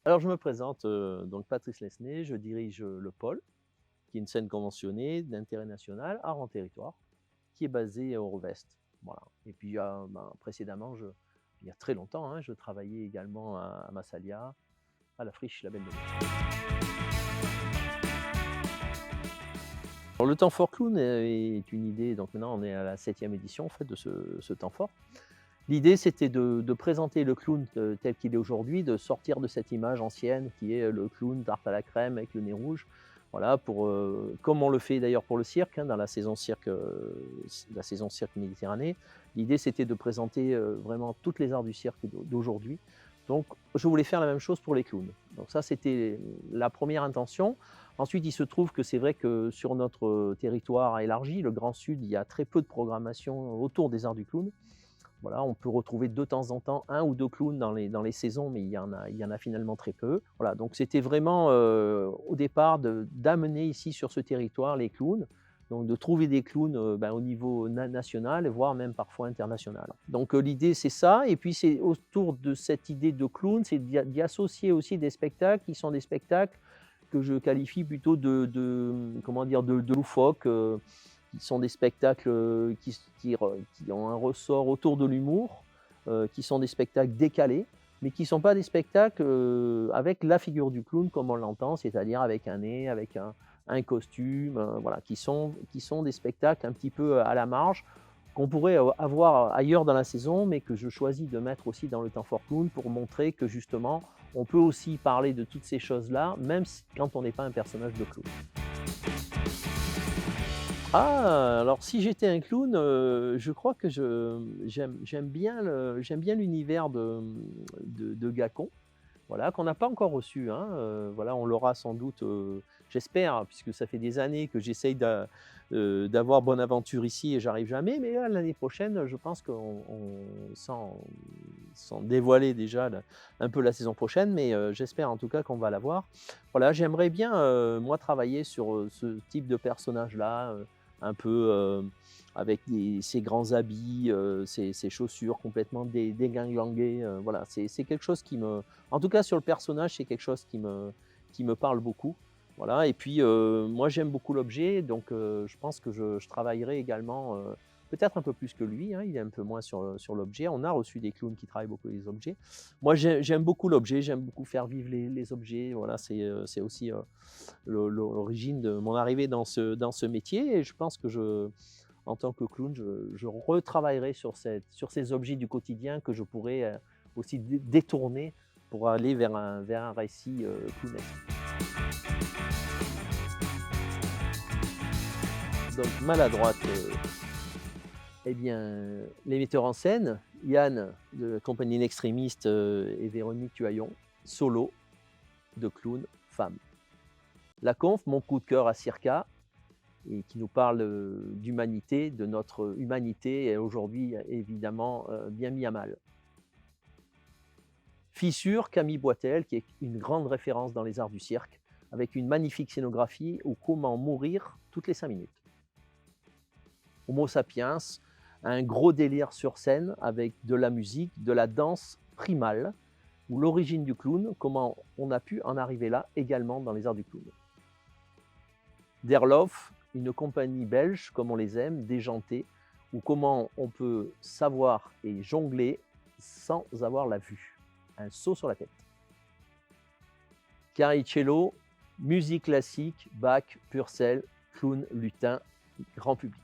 Alors je me présente, donc Patrice Lesné, je dirige, le pôle, qui est une scène conventionnée d'intérêt national, art en territoire, qui est basée au Eurevest. Voilà et puis, précédemment, il y a très longtemps, hein, je travaillais également à Massalia, à la Friche La Belle de Mai. Alors le temps fort clown est une idée, donc maintenant on est à la 7e édition en fait de ce temps fort. L'idée c'était de présenter le clown, tel qu'il est aujourd'hui, de sortir de cette image ancienne qui est le clown tarte à la crème avec le nez rouge. Voilà pour, comme on le fait d'ailleurs pour le cirque, hein, dans la saison cirque Méditerranée. L'idée c'était de présenter, vraiment toutes les arts du cirque d'aujourd'hui. Donc je voulais faire la même chose pour les clowns. Donc ça c'était la première intention. Ensuite, il se trouve que c'est vrai que sur notre territoire élargi, le Grand Sud, il y a très peu de programmation autour des arts du clown. Voilà, on peut retrouver de temps en temps un ou 2 clowns dans les saisons, mais il y en a finalement très peu. Voilà, donc c'était vraiment, au départ d'amener ici sur ce territoire les clowns, donc de trouver des clowns, au niveau national, voire même parfois international. Donc, l'idée c'est ça et puis c'est autour de cette idée de clown, c'est d'y associer aussi des spectacles qui sont des spectacles que je qualifie plutôt comment dire? De loufoques, qui sont des spectacles, qui ont un ressort autour de l'humour, qui sont des spectacles décalés, mais qui ne sont pas des spectacles, avec la figure du clown comme on l'entend, c'est-à-dire avec un nez, avec un costume, voilà, qui sont des spectacles un petit peu à la marge, qu'on pourrait, avoir ailleurs dans la saison, mais que je choisis de mettre aussi dans le temps fort clown pour montrer que justement, on peut aussi parler de toutes ces choses-là, même quand on n'est pas un personnage de clown. Ah! Alors si j'étais un clown, je crois que j'aime bien l'univers de Gacon, voilà, qu'on n'a pas encore reçu, hein, voilà, on l'aura sans doute, j'espère, puisque ça fait des années que j'essaye d'avoir Bonaventure ici et j'arrive jamais, mais là, l'année prochaine, je pense qu'on sans dévoiler déjà un peu la saison prochaine, mais j'espère en tout cas qu'on va l'avoir. Voilà, j'aimerais bien, moi, travailler sur, ce type de personnage-là, un peu, avec ces grands habits, ces chaussures complètement déginglinguées, voilà, c'est quelque chose qui me en tout cas sur le personnage, c'est quelque chose qui me parle beaucoup. Voilà et puis, moi j'aime beaucoup l'objet donc, je pense que je travaillerai également, peut-être un peu plus que lui, hein, il est un peu moins sur l'objet. On a reçu des clowns qui travaillent beaucoup les objets. Moi j'aime beaucoup l'objet, j'aime beaucoup faire vivre les objets, voilà, c'est aussi, l'origine de mon arrivée dans ce métier et je pense que en tant que clown, je retravaillerai sur ces objets du quotidien que je pourrais, aussi détourner pour aller vers un récit, clownesque. Donc maladroite, eh bien, les metteurs en scène, Yann de la compagnie L'Extrémiste, et Véronique Tuaillon, solo de clown femme. La conf, mon coup de cœur à Circa et qui nous parle, d'humanité, de notre humanité et aujourd'hui évidemment, bien mis à mal. Fissure, Camille Boitel, qui est une grande référence dans les arts du cirque, avec une magnifique scénographie ou comment mourir toutes les 5 minutes. Homo sapiens, un gros délire sur scène avec de la musique, de la danse primale, ou l'origine du clown, comment on a pu en arriver là également dans les arts du clown. Derlof, une compagnie belge comme on les aime, déjantée, ou comment on peut savoir et jongler sans avoir la vue. Un saut sur la tête. Caricello, musique classique, Bach, Purcell, clown, lutin, grand public.